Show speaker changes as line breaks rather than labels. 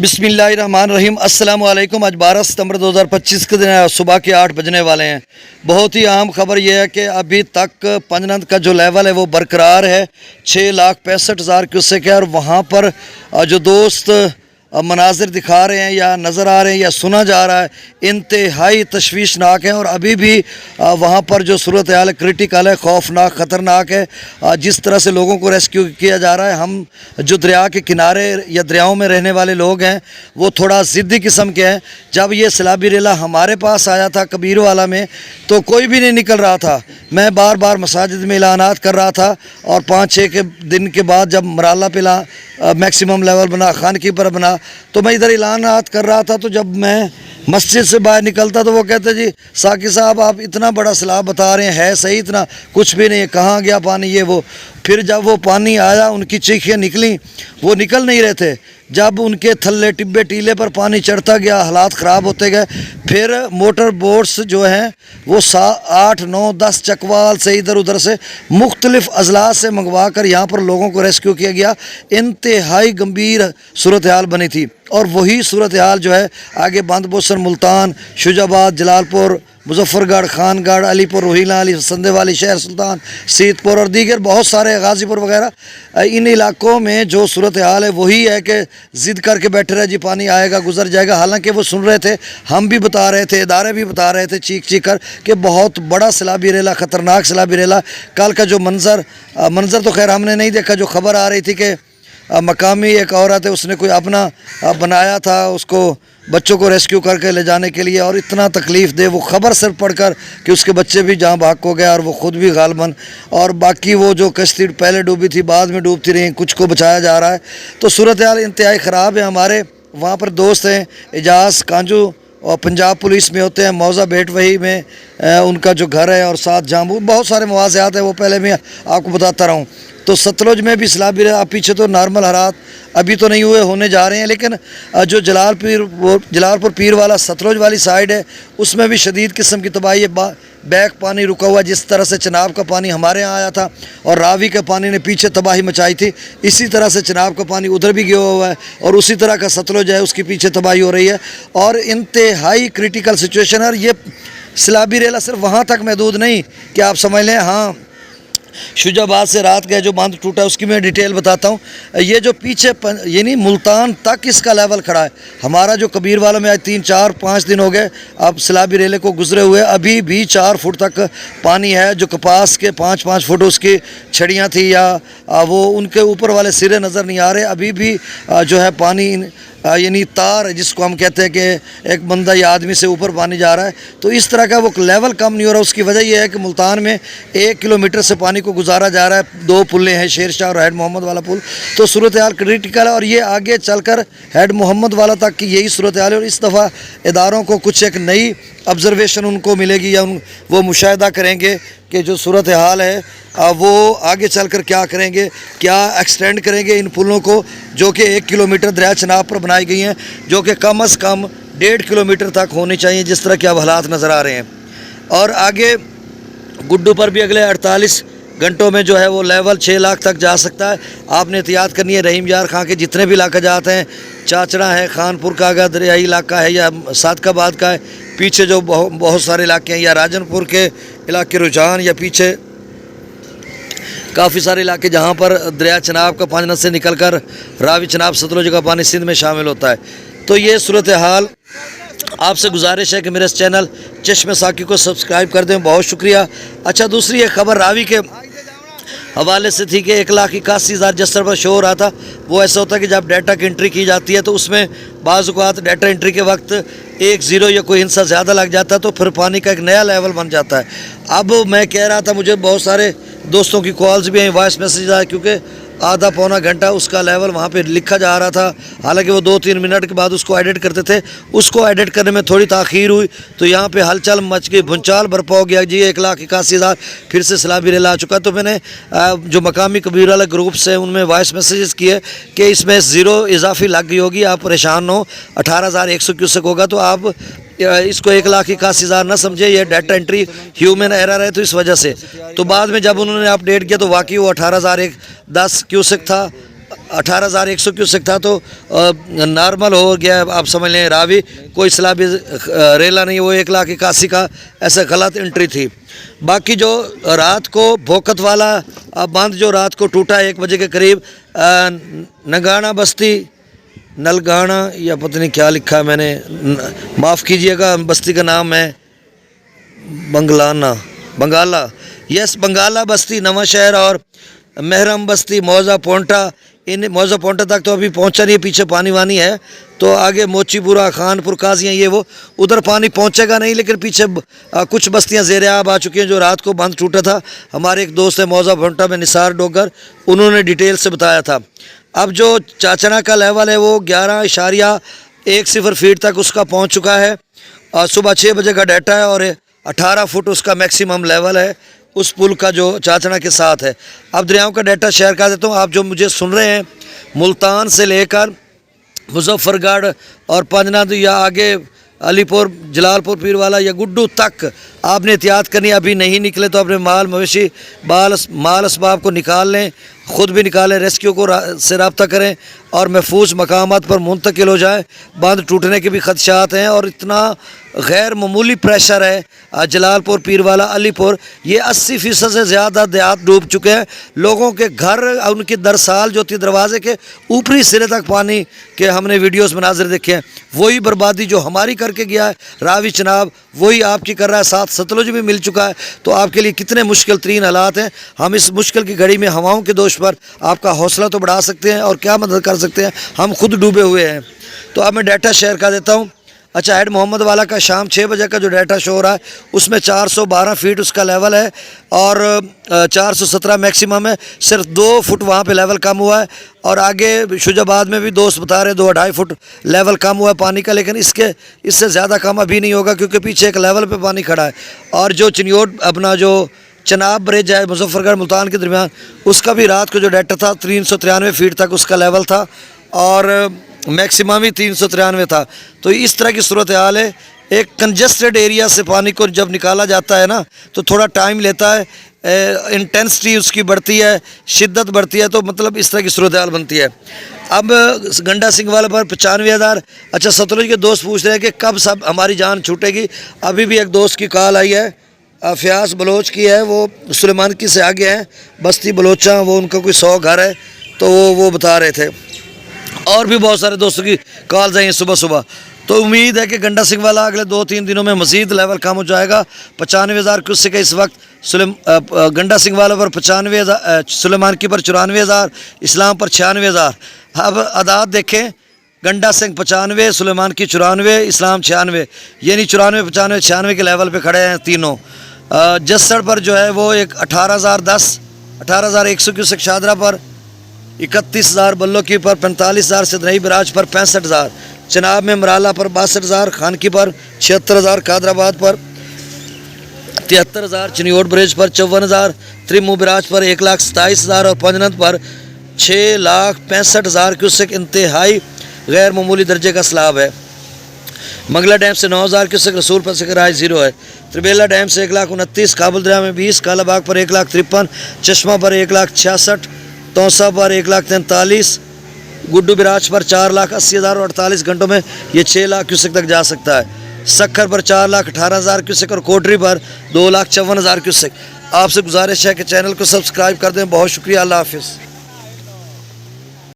बिस्मिल्लाहिर्रहमानिर्रहीम अस्सलामु अलैकुम। आज 12 सितंबर 2025 के दिन सुबह के 8 बजने वाले हैं। बहुत ही अहम खबर यह है कि अभी तक पंजनद का जो लेवल है वो बरकरार है, 6,65,000 क्यूसेक है। और वहाँ पर जो दोस्त मनाजिर दिखा रहे हैं या नज़र आ रहे हैं या सुना जा रहा है, इंतहाई तशवीशनाक है। और अभी भी वहाँ पर जो सूरत हाल क्रिटिकल है, खौफनाक, ख़तरनाक है। जिस तरह से लोगों को रेस्क्यू किया जा रहा है, हम जो दरिया के किनारे या दरियाओं में रहने वाले लोग हैं वो थोड़ा ज़िद्दी किस्म के हैं। जब ये सैलाबी रेला हमारे पास आया था कबीरवाला में तो कोई भी नहीं निकल रहा था। मैं बार बार मसाजिद में ऐलानात कर रहा था और 5-6 दिन के बाद जब मराला पिला मैक्सिमम लेवल बना, खान की पर बना, तो मैं इधर ऐलानात कर रहा था। तो जब मैं मस्जिद से बाहर निकलता तो वो कहते जी साकी साहब आप इतना बड़ा सैलाब बता रहे हैं, है सही इतना कुछ भी नहीं है, कहाँ गया पानी ये वो। फिर जब वो पानी आया, उनकी चीखें निकली, वो निकल नहीं रहे थे। जब उनके थल्ले टिब्बे टीले पर पानी चढ़ता गया, हालात ख़राब होते गए। फिर मोटर बोट्स जो हैं वो 8, 9, 10 चकवाल से इधर उधर से मुख्तलिफ़ अजला से मंगवा कर यहाँ पर लोगों को रेस्क्यू किया गया। इंतहाई गंभीर सूरत हाल बनी थी। और वही सूरत हाल जो है आगे बंदबोसन, मुल्तान, शुजाबाद, जलालपुर, मुजफ्फरगढ़, खानगढ़, अलीपुर, रोहिला अली, संदेवाली, शहर सुल्तान, सीतपुर और दीगर बहुत सारे, गाज़ीपुर वगैरह, इन इलाकों में जो सूरत हाल है वही है कि ज़िद करके बैठे रहे जी पानी आएगा गुजर जाएगा। हालांकि वो सुन रहे थे, हम भी बता रहे थे, इदारे भी बता रहे थे चीख चीख कर कि बहुत बड़ा सैलाबी रेला, ख़तरनाक सैलाबी रेला। कल का जो मंज़र तो खैर हमने नहीं देखा, जो खबर आ रही थी कि मकामी एक औरत है, उसने कोई अपना बनाया था उसको बच्चों को रेस्क्यू करके ले जाने के लिए, और इतना तकलीफ़ दे वो ख़बर सिर्फ पढ़कर कि उसके बच्चे भी जहाँ भाग को गए और वो ख़ुद भी गालबन, और बाकी वो जो कश्ती पहले डूबी थी बाद में डूबती रही, कुछ को बचाया जा रहा है। तो सूरत हाल इंतहाई ख़राब है। हमारे वहाँ पर दोस्त हैं एजाज़ कांजू और पंजाब पुलिस में होते हैं, मौजा बेट वही में उनका जो घर है, और साथ जाम्बू बहुत सारे मवाज़ात हैं, वो पहले मैं आपको बताता रहा हूँ। तो सतलुज में भी सैलाबी रेला, पीछे तो नॉर्मल हालात अभी तो नहीं हुए, होने जा रहे हैं, लेकिन जो जलालपुर पीर वाला सतलुज वाली साइड है उसमें भी शदीद किस्म की तबाही है। बैक पानी रुका हुआ, जिस तरह से चिनाब का पानी हमारे यहाँ आया था और रावी के पानी ने पीछे तबाही मचाई थी, इसी तरह से चिनाब का पानी उधर भी गया हुआ है और उसी तरह का सतलुज है, उसकी पीछे तबाही हो रही है। और इंतहाई क्रिटिकल सिचुएशन है। और ये सैलाबी रेला सिर्फ वहाँ तक महदूद नहीं कि आप समझ लें हाँ शुजाबाद से रात गए जो बांध टूटा, उसकी मैं डिटेल बताता हूँ। ये जो पीछे यानी मुल्तान तक इसका लेवल खड़ा है। हमारा जो कबीर वाला में आज 3, 4, 5 दिन हो गए अब सैलाबी रेले को गुजरे हुए, अभी भी 4 फुट तक पानी है। जो कपास के 5-5 फुट उसकी छड़ियाँ थी या वो उनके ऊपर वाले सिरे नज़र नहीं आ रहे। अभी भी जो है पानी यानी तार जिसको हम कहते हैं कि एक बंदा या आदमी से ऊपर पानी जा रहा है, तो इस तरह का वो लेवल कम नहीं हो रहा। उसकी वजह यह है कि मुल्तान में 1 किलोमीटर से पानी को गुजारा जा रहा है। 2 पुलें हैं, शेर शाह और हेड मोहम्मद वाला पुल। तो सूरत हाल क्रिटिकल है और ये आगे चलकर हेड मोहम्मद वाला तक की यही सूरत हाल है। और इस दफ़ा इदारों को कुछ एक नई ऑब्जर्वेशन उनको मिलेगी या वो मुशाहिदा करेंगे कि जो सूरत हाल है वो आगे चलकर क्या करेंगे, क्या एक्सटेंड करेंगे इन पुलों को जो कि 1 किलोमीटर दरिया चनाब पर बनाई गई हैं, जो कि कम से कम 1.5 किलोमीटर तक होनी चाहिए, जिस तरह के अब हालात नज़र आ रहे हैं। और आगे गुड्डू पर भी अगले 48 घंटों में जो है वो लेवल 6 लाख तक जा सकता है। आपने एहतियात करनी है। रहीम यार खां के जितने भी इलाके जाते हैं, चाचड़ा है, खानपुर का अगर दरियाई इलाका है या सादकाबाद का है, पीछे जो बहुत सारे इलाके हैं, या राजनपुर के इलाके रुझान, या पीछे काफ़ी सारे इलाके जहाँ पर दरिया चनाब का पानी से निकल कर रावी चनाब सतलुज का पानी सिंध में शामिल होता है। तो ये सूरत हाल। आपसे गुजारिश है कि मेरे इस चैनल चश्मे साकी को सब्सक्राइब कर दें, बहुत शुक्रिया। अच्छा, दूसरी एक खबर रावी के हवाले से थी कि 1,81,000 जिस तरह पर शो हो रहा था, वो ऐसा होता है कि जब डाटा की एंट्री की जाती है तो उसमें बाज़ औक़ात डाटा एंट्री के वक्त 1 0 या कोई हिस्सा ज़्यादा लग जाता है, तो फिर पानी का एक नया लेवल बन जाता है। अब मैं कह रहा था, मुझे बहुत सारे दोस्तों की कॉल्स भी आई, वॉइस मैसेज आए, क्योंकि आधा पौना घंटा उसका लेवल वहाँ पे लिखा जा रहा था। हालांकि वो 2-3 मिनट के बाद उसको एडिट करते थे, उसको एडिट करने में थोड़ी ताख़ीर हुई तो यहाँ पे हलचल मच गई, भूचाल बरपा हो गया जी। 1,81,000 फिर से सैलाबी रेला आ चुका। तो मैंने जो मकामी कबीर वाला ग्रुप्स हैं उनमें वॉइस मैसेजेस किए कि इसमें 0 इजाफी लग गई होगी, आप परेशान हो। 18,100 क्यूसेक होगा, तो आप इसको 1,81,000 ना समझे, ये डाटा एंट्री ह्यूमन एरर है, तो इस वजह से। तो बाद में जब उन्होंने अपडेट किया तो वाकई वो 18,110 क्यूसेक था। 18,100 क्यूसेक था, तो नॉर्मल हो गया, आप समझ लें रावी कोई सैलाबी रेला नहीं, वो 1,81,000 का ऐसा गलत एंट्री थी। बाकी जो रात को भोकत वाला बांध जो रात को टूटा 1 बजे के करीब, नगाना बस्ती, नलगाना या पता नहीं क्या लिखा है मैंने, माफ़ कीजिएगा, बस्ती का नाम है बंगाला, यस बंगाला बस्ती, नवा शहर और महरम बस्ती, मौजा पोंटा, इन मौजा पोंटा तक तो अभी पहुंचा नहीं है, पीछे पानी वानी है, तो आगे मोचीपुरा, खानपुर, काजियाँ, ये वो उधर पानी पहुंचेगा नहीं, लेकिन पीछे कुछ बस्तियां ज़ेर आब आ चुकी हैं जो रात को बांध टूटा था। हमारे एक दोस्त है मौजा पोंटा में, निसार डोगर, उन्होंने डिटेल से बताया था। अब जो चाचना का लेवल है वो 11.10 फीट तक उसका पहुँच चुका है, और सुबह 6 बजे का डाटा है, और 18 फुट उसका मैक्सिमम लेवल है उस पुल का जो चाचना के साथ है। अब दरियाओं का डाटा शेयर कर देता हूँ। आप जो मुझे सुन रहे हैं, मुल्तान से लेकर मुजफ्फरगढ़ और पंजनाद या आगे अलीपुर, जलालपुर, पीरवाला या गुड्डू तक आपने एहतियात करनी। अभी नहीं निकले तो अपने माल मवेशी माल असबाब को निकाल लें, ख़ुद भी निकालें, रेस्क्यू को से रब्ता करें और महफूज मकामात पर मुंतकिल हो जाए। बांध टूटने के भी खदशात हैं और इतना गैर मामूली प्रेशर है। जलालपुर, पीरवाला, अलीपुर, ये 80% से ज़्यादा देहात डूब चुके हैं। लोगों के घर, उनकी दरसाल जो थी दरवाजे के ऊपरी सिरे तक पानी के हमने वीडियोस मनाजिर देखे हैं। वही बर्बादी जो हमारी करके गया है रावी चनाब, वही आपकी कर रहा है। साथ सतलुज भी मिल चुका है। तो आपके लिए कितने मुश्किल तरीन हालात हैं। हम इस मुश्किल की घड़ी में हवाओं के दोष पर आपका हौसला तो बढ़ा सकते हैं और क्या मदद कर सकते हैं, हम खुद डूबे हुए हैं। तो अब मैं डाटा शेयर कर देता हूँ। अच्छा, हेड मोहम्मद वाला का शाम 6 बजे का जो डाटा शो हो रहा है उसमें 412 फीट उसका लेवल है और 417 मैक्सिमम है। सिर्फ 2 फुट वहाँ पे लेवल कम हुआ है, और आगे शुजाबाद में भी दोस्त बता रहे 2-2.5 फुट लेवल कम हुआ है पानी का, लेकिन इससे ज़्यादा कम अभी नहीं होगा क्योंकि पीछे एक लेवल पे पानी खड़ा है। और जो चिन्योट अपना जो चनाब ब्रिज है मुजफ्फरगढ़ मुल्तान के दरमियान, उसका भी रात को जो डाटा था 393 फीट तक उसका लेवल था और मैक्सिमम भी 393 था। तो इस तरह की सूरत हाल है। एक कंजस्टेड एरिया से पानी को जब निकाला जाता है ना तो थोड़ा टाइम लेता है, इंटेंसिटी उसकी बढ़ती है, शिद्दत बढ़ती है, तो मतलब इस तरह की सूरत हाल बनती है। अब गंडा सिंह वाले पर 95,000। अच्छा, सतलुज के दोस्त पूछ रहे हैं कि कब सब हमारी जान छूटेगी। अभी भी एक दोस्त की कॉल आई है, फ्यास बलोच की है, वो सुलेमान की से आगे हैं, बस्ती बलोचा, वो उनका कोई 100 घर है, तो वो बता रहे थे। और भी बहुत सारे दोस्तों की कॉल्स आई हैं सुबह सुबह। तो उम्मीद है कि गंडा सिंह वाला अगले 2-3 दिनों में मज़ीद लेवल कम हो जाएगा। 95,000 क्यूसेक इस वक्त गंडा सिंह वाला पर 95,000, सुलेमान की पर 94,000, इस्लाम पर 96,000। अब आदात देखें, गंडा सिंह 95, सुलेमान की 94, इस्लाम 96, यानी 94, 95, 96 के लेवल पे खड़े हैं तीनों। जसड़ पर जो है वो एक 18,010, 18,100 क्यूसेक शादरा पर, 31,000 बल्लो की पर, 45,000 सिदनई बराज पर, 65,000 चनाब में मराला पर, 62,000 खानकी पर, 76,000 कादराबाद पर, 73,000 चिन्योट ब्रिज पर, 54,000 त्रिमू बराज पर, 1,27,000 और पंजनत पर 6,65,000 क्यूसेक इंतहाई गैर मामूली दर्जे का सैलाब है। मंगला डैम से 9,000 क्यूसेक, रसूलपुर से कराए 0 है। त्रिबेला डैम से 1,29,000, काबुल दरिया में 20, कालाबाग पर 1,53,000, चश्मा पर 1,66,000, तौसा पर 1,43,000, गुड्डू बिराज पर 4,80,000 और 48 घंटों में ये 6 लाख क्यूसेक तक जा सकता है। सक्खर पर 4,18,000 क्यूसेक और कोटरी पर 2,54,000 क्यूसेक। आपसे गुजारिश है कि चैनल को सब्सक्राइब कर दें। बहुत शुक्रिया, अल्लाह हाफिज़।